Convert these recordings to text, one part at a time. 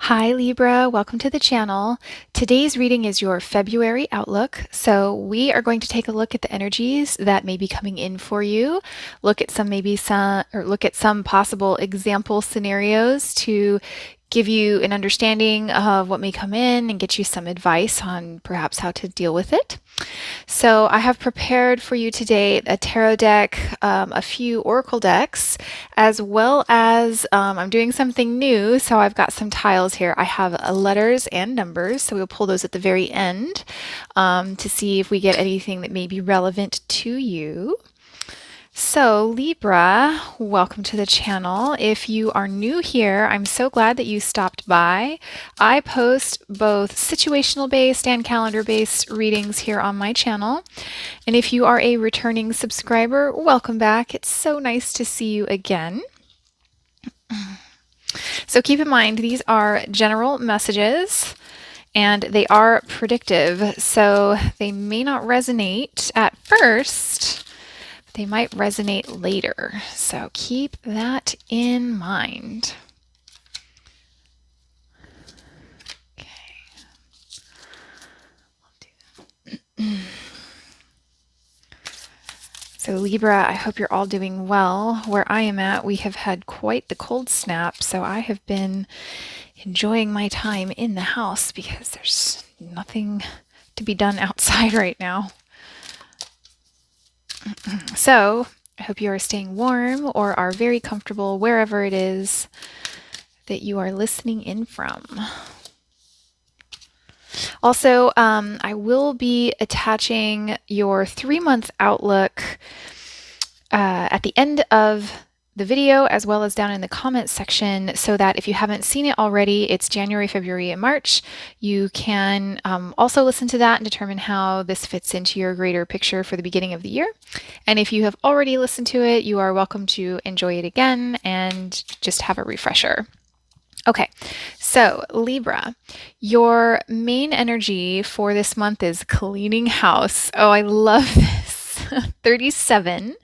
Hi Libra, welcome to the channel. Today's reading is your February outlook. So we are going to take a look at the energies that may be coming in for you. Look at some possible example scenarios to give you an understanding of what may come in and get you some advice on perhaps how to deal with it. So I have prepared for you today a tarot deck, a few oracle decks, as well as I'm doing something new. So I've got some tiles here. I have letters and numbers, so we'll pull those at the very end to see if we get anything that may be relevant to you. So Libra, welcome to the channel. If you are new here, I'm so glad that you stopped by. I post both situational based and calendar based readings here on my channel. And if you are a returning subscriber, welcome back. It's so nice to see you again. So keep in mind, these are general messages and they are predictive. So they may not resonate at first. They might resonate later, so keep that in mind. Okay. So Libra, I hope you're all doing well. Where I am at, we have had quite the cold snap, so I have been enjoying my time in the house because there's nothing to be done outside right now. So I hope you are staying warm or are very comfortable wherever it is that you are listening in from. Also, I will be attaching your 3-month outlook at the end of the video as well as down in the comments section, so that if you haven't seen it already, it's January, February, and March. You can also listen to that and determine how this fits into your greater picture for the beginning of the year. And if you have already listened to it, you are welcome to enjoy it again and just have a refresher. Okay, so Libra, your main energy for this month is cleaning house. Oh, I love this. 37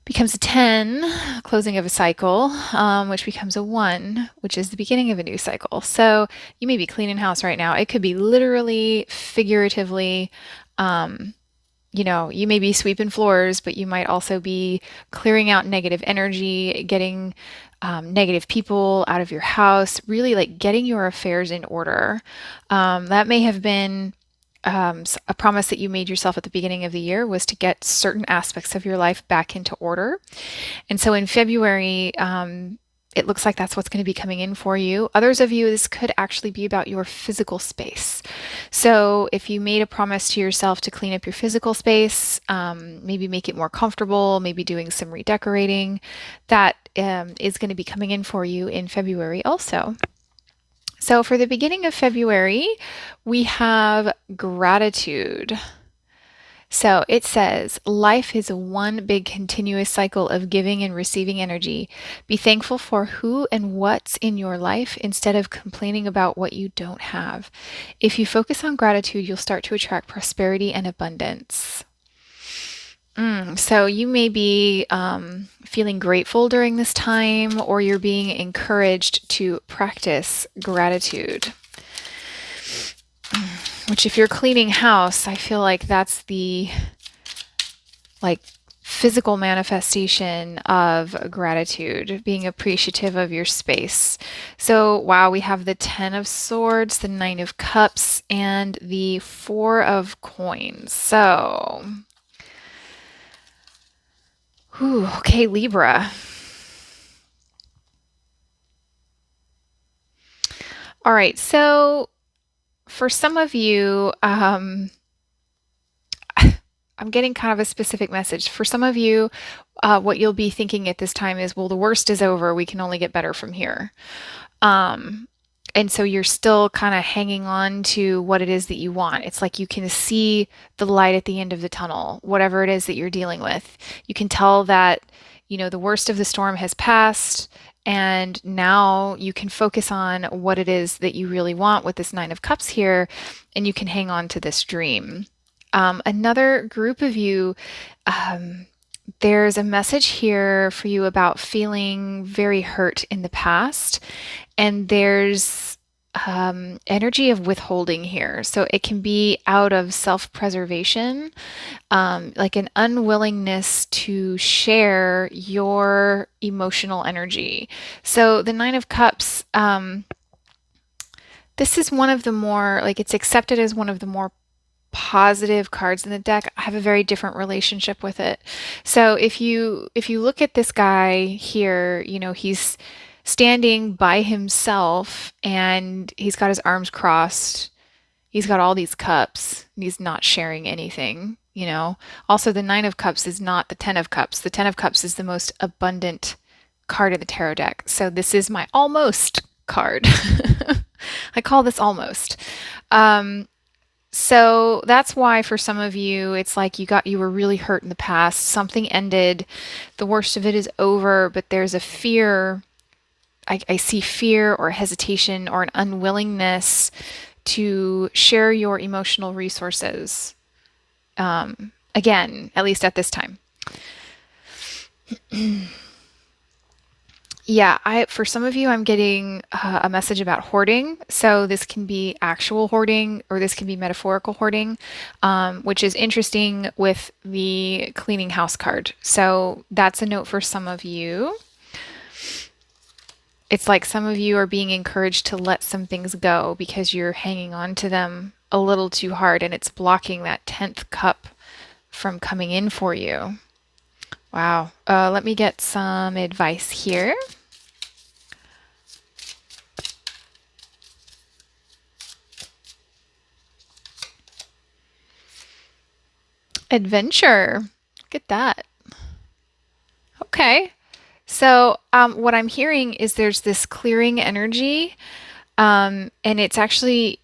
becomes a 10, closing of a cycle, which becomes a 1, which is the beginning of a new cycle. So you may be cleaning house right now. It could be literally, figuratively. You know, you may be sweeping floors, but you might also be clearing out negative energy, getting negative people out of your house, really like getting your affairs in order. That may have been a promise that you made yourself at the beginning of the year, was to get certain aspects of your life back into order. And so in February, it looks like that's what's going to be coming in for you. Others of you, this could actually be about your physical space. So if you made a promise to yourself to clean up your physical space, maybe make it more comfortable, maybe doing some redecorating, that is going to be coming in for you in February also. So for the beginning of February, we have gratitude. So it says, life is one big continuous cycle of giving and receiving energy. Be thankful for who and what's in your life instead of complaining about what you don't have. If you focus on gratitude, you'll start to attract prosperity and abundance. So you may be feeling grateful during this time, or you're being encouraged to practice gratitude. Which, if you're cleaning house, I feel like that's the physical manifestation of gratitude, being appreciative of your space. So, wow, we have the 10 of Swords, the 9 of Cups, and the 4 of Coins. So, okay, Libra. All right, so for some of you, I'm getting kind of a specific message. For some of you, what you'll be thinking at this time is, well, the worst is over. We can only get better from here. And so you're still kind of hanging on to what it is that you want. It's like you can see the light at the end of the tunnel, whatever it is that you're dealing with. You can tell that, you know, the worst of the storm has passed, and now you can focus on what it is that you really want with this 9 of Cups here, and you can hang on to this dream. Another group of you, there's a message here for you about feeling very hurt in the past, and there's energy of withholding here. So it can be out of self-preservation, like an unwillingness to share your emotional energy. So the Nine of Cups, this is one of the more, like, it's accepted as one of the more positive cards in the deck. I have a very different relationship with it. So if you look at this guy here, he's standing by himself and he's got his arms crossed. He's got all these cups and he's not sharing anything. Also, the Nine of Cups is not the Ten of Cups. The Ten of Cups is the most abundant card in the tarot deck. So this is my almost card. I call this almost. So that's why for some of you, it's like you were really hurt in the past. Something ended. The worst of it is over, but there's a fear. I see fear or hesitation or an unwillingness to share your emotional resources. Again, at least at this time. Yeah, for some of you, I'm getting a message about hoarding. So this can be actual hoarding or this can be metaphorical hoarding, which is interesting with the cleaning house card. So that's a note for some of you. It's like some of you are being encouraged to let some things go because you're hanging on to them a little too hard and it's blocking that 10th cup from coming in for you. Wow. Let me get some advice here. Adventure. Look at that. Okay. So what I'm hearing is there's this clearing energy, and it's saying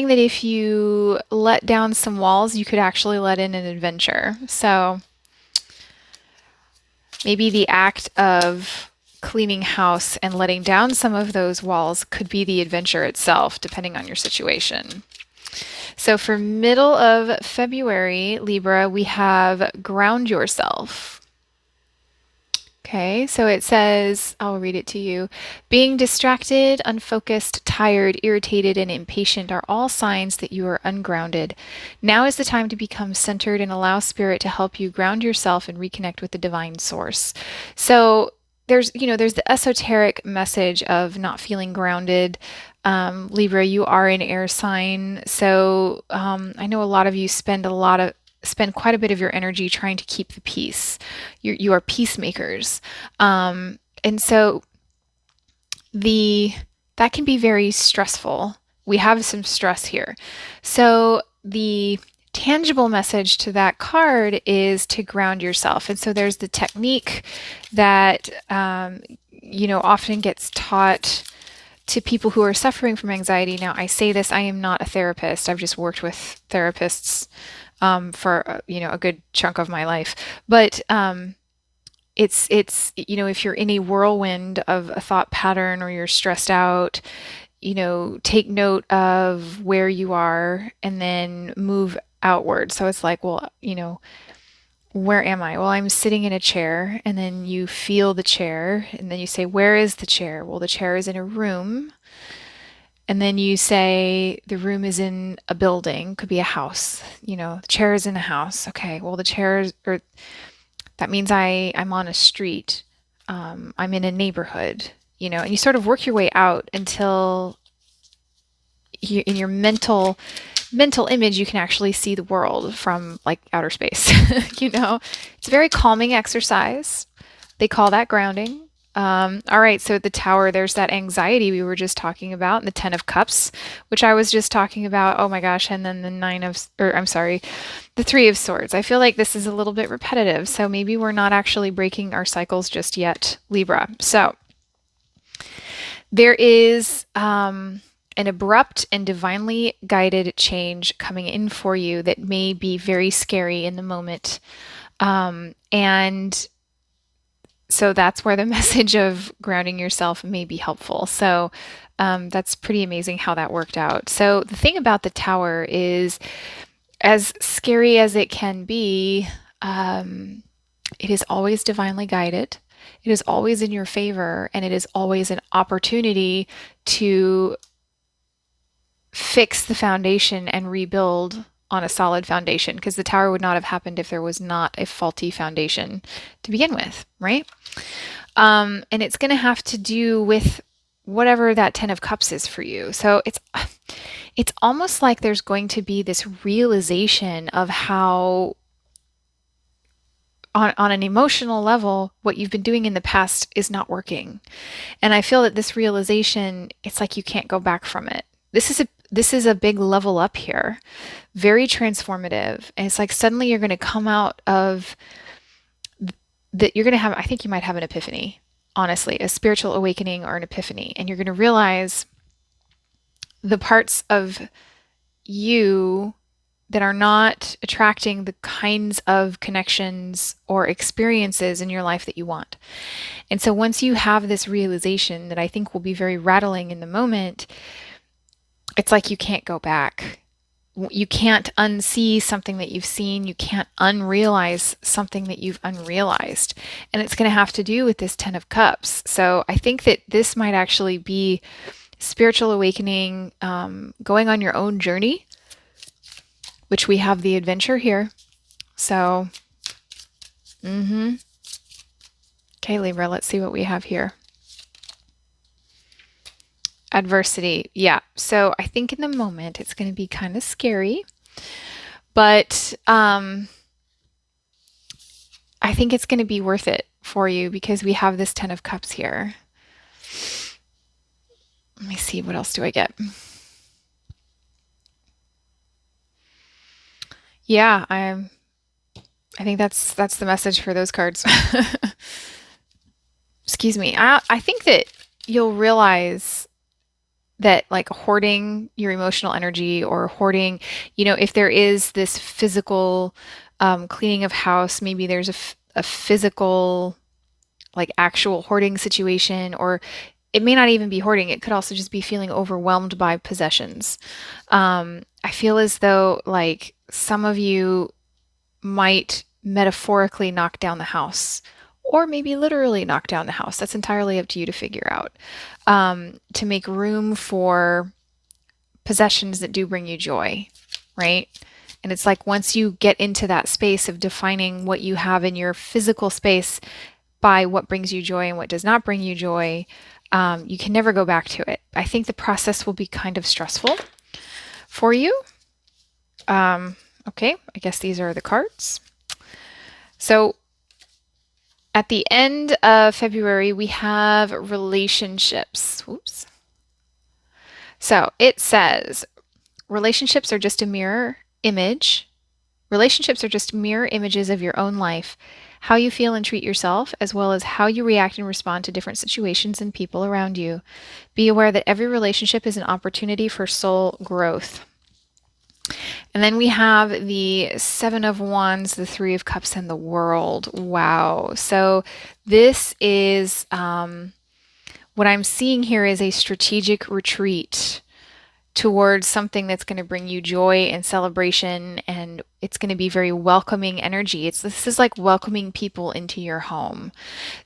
that if you let down some walls, you could actually let in an adventure. So maybe the act of cleaning house and letting down some of those walls could be the adventure itself, depending on your situation. So for middle of February, Libra, we have ground yourself. Okay, so it says, I'll read it to you. Being distracted, unfocused, tired, irritated, and impatient are all signs that you are ungrounded. Now is the time to become centered and allow Spirit to help you ground yourself and reconnect with the divine source. So there's the esoteric message of not feeling grounded. Libra, you are an air sign, so I know a lot of you spend quite a bit of your energy trying to keep the peace. You are peacemakers. And so that can be very stressful. We have some stress here. So the tangible message to that card is to ground yourself. And so there's the technique that, often gets taught to people who are suffering from anxiety. Now, I say this, I am not a therapist. I've just worked with therapists for a good chunk of my life. But it's if you're in a whirlwind of a thought pattern or you're stressed out, take note of where you are and then move outward. So it's like, well, where am I? Well, I'm sitting in a chair, and then you feel the chair, and then you say, where is the chair? Well, the chair is in a room. And then you say the room is in a building, could be a house, the chair is in a house. Okay, well, that means I'm on a street. I'm in a neighborhood, and you sort of work your way out until in your mental image, you can actually see the world from like outer space. It's a very calming exercise. They call that grounding. All right, so at the Tower, there's that anxiety we were just talking about, and the Ten of Cups, which I was just talking about. Oh my gosh, and then the Three of Swords. I feel like this is a little bit repetitive, so maybe we're not actually breaking our cycles just yet, Libra. So there is an abrupt and divinely guided change coming in for you that may be very scary in the moment. And so that's where the message of grounding yourself may be helpful. So that's pretty amazing how that worked out. So the thing about the Tower is, as scary as it can be, it is always divinely guided. It is always in your favor, and it is always an opportunity to fix the foundation and rebuild on a solid foundation, because the tower would not have happened if there was not a faulty foundation to begin with, right? And it's going to have to do with whatever that 10 of cups is for you. So it's almost like there's going to be this realization of how on an emotional level, what you've been doing in the past is not working. And I feel that this realization, it's like you can't go back from it. This is a big level up here, very transformative. And it's like suddenly you're going to come out of that. You're going to have, I think you might have an epiphany, honestly, a spiritual awakening or an epiphany. And you're going to realize the parts of you that are not attracting the kinds of connections or experiences in your life that you want. And so once you have this realization that I think will be very rattling in the moment, it's like you can't go back. You can't unsee something that you've seen. You can't unrealize something that you've unrealized. And it's going to have to do with this 10 of Cups. So I think that this might actually be spiritual awakening, going on your own journey, which we have the adventure here. So, okay, Libra, let's see what we have here. Adversity. Yeah. So I think in the moment it's going to be kind of scary, but I think it's going to be worth it for you because we have this 10 of Cups here. Let me see, what else do I get? Yeah, I think that's the message for those cards. Excuse me. I think that you'll realize that like hoarding your emotional energy or hoarding, if there is this physical cleaning of house, maybe there's a physical like actual hoarding situation, or it may not even be hoarding. It could also just be feeling overwhelmed by possessions. I feel as though like some of you might metaphorically knock down the house, or maybe literally knock down the house. That's entirely up to you to figure out, to make room for possessions that do bring you joy, right? And it's like once you get into that space of defining what you have in your physical space by what brings you joy and what does not bring you joy, you can never go back to it. I think the process will be kind of stressful for you. Okay, I guess these are the cards. So at the end of February, we have relationships. Oops. So it says, relationships are just a mirror image. Relationships are just mirror images of your own life, how you feel and treat yourself, as well as how you react and respond to different situations and people around you. Be aware that every relationship is an opportunity for soul growth. And then we have the 7 of Wands, the 3 of Cups, and the World. Wow. So this is, what I'm seeing here is a strategic retreat towards something that's going to bring you joy and celebration, and it's going to be very welcoming energy. This is like welcoming people into your home.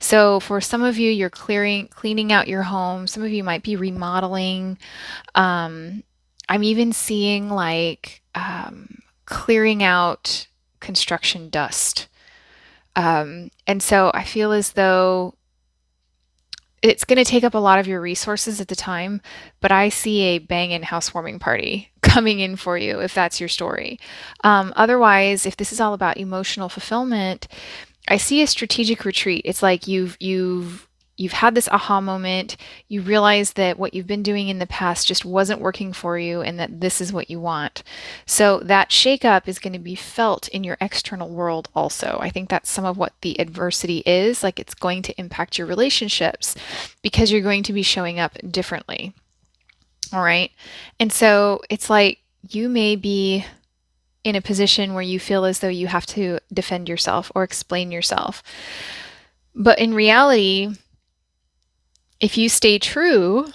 So for some of you, you're cleaning out your home. Some of you might be remodeling. I'm even seeing like clearing out construction dust. And so I feel as though it's going to take up a lot of your resources at the time, but I see a banging housewarming party coming in for you if that's your story. Otherwise, if this is all about emotional fulfillment, I see a strategic retreat. It's like you've had this aha moment. You realize that what you've been doing in the past just wasn't working for you and that this is what you want. So that shakeup is going to be felt in your external world also. I think that's some of what the adversity is. Like it's going to impact your relationships because you're going to be showing up differently. All right. And so it's like you may be in a position where you feel as though you have to defend yourself or explain yourself. But in reality, if you stay true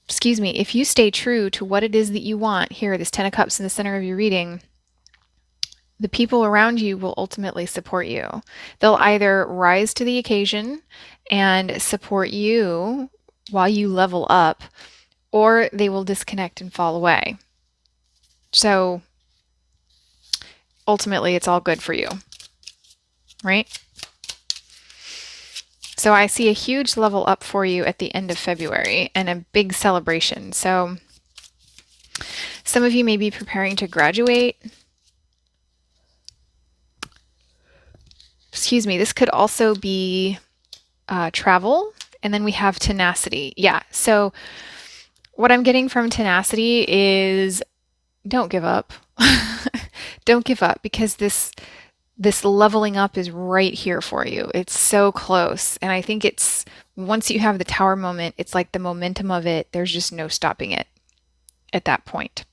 to what it is that you want, here, this 10 of Cups in the center of your reading, the people around you will ultimately support you. They'll either rise to the occasion and support you while you level up, or they will disconnect and fall away. So ultimately, it's all good for you, right? So I see a huge level up for you at the end of February and a big celebration. So some of you may be preparing to graduate. Excuse me, this could also be travel. And then we have tenacity. Yeah, so what I'm getting from tenacity is don't give up. Don't give up, because this leveling up is right here for you. It's so close. And I think it's, once you have the tower moment, it's like the momentum of it, there's just no stopping it at that point.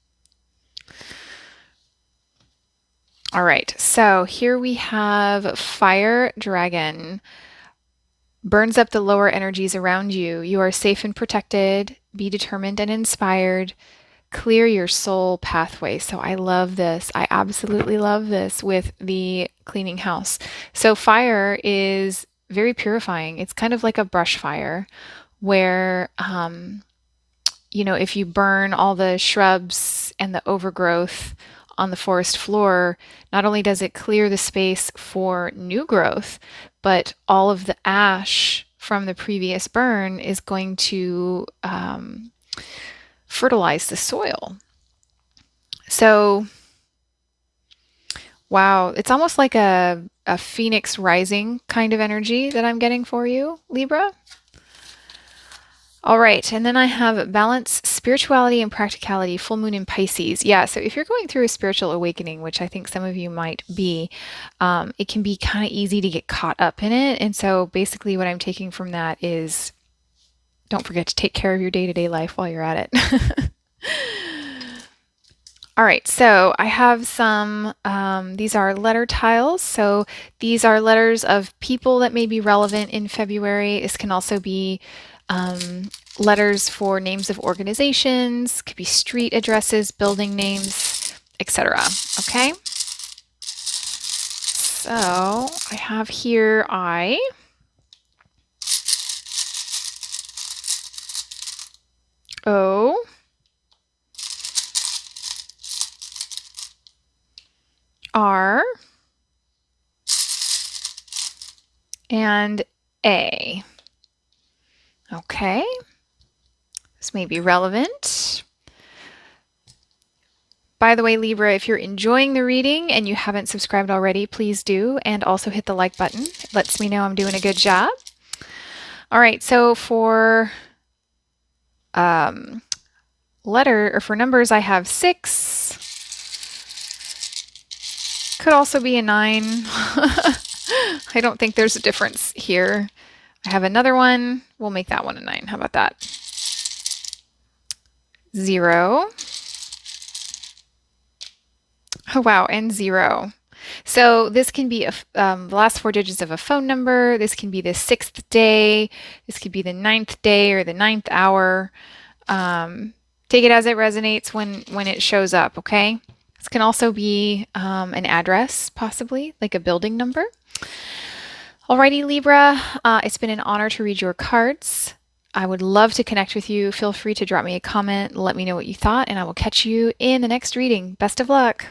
All right, so here we have Fire Dragon. Burns up the lower energies around you. You are safe and protected. Be determined and inspired. Clear your soul pathway. So I love this. I absolutely love this with the cleaning house. So fire is very purifying. It's kind of like a brush fire where, you know, if you burn all the shrubs and the overgrowth on the forest floor, not only does it clear the space for new growth, but all of the ash from the previous burn is going to fertilize the soil. So, wow, it's almost like a phoenix rising kind of energy that I'm getting for you, Libra. All right, and then I have balance, spirituality, and practicality, full moon in Pisces. Yeah, so if you're going through a spiritual awakening, which I think some of you might be, it can be kind of easy to get caught up in it. And so basically what I'm taking from that is don't forget to take care of your day-to-day life while you're at it. All right, so I have some, these are letter tiles. So these are letters of people that may be relevant in February. This can also be letters for names of organizations, could be street addresses, building names, etc. Okay? So I have here I, O, R, and A. Okay, this may be relevant. By the way, Libra, if you're enjoying the reading and you haven't subscribed already, please do, and also hit the like button. It lets me know I'm doing a good job. All right, so for for numbers, I have 6. Could also be a 9. I don't think there's a difference here. I have another one. We'll make that one a 9. How about that? 0. Oh, wow, and 0. So this can be the last 4 digits of a phone number. This can be the 6th day. This could be the 9th day or the 9th hour. Take it as it resonates when it shows up, okay? This can also be an address, possibly, like a building number. Alrighty, Libra, it's been an honor to read your cards. I would love to connect with you. Feel free to drop me a comment, let me know what you thought, and I will catch you in the next reading. Best of luck.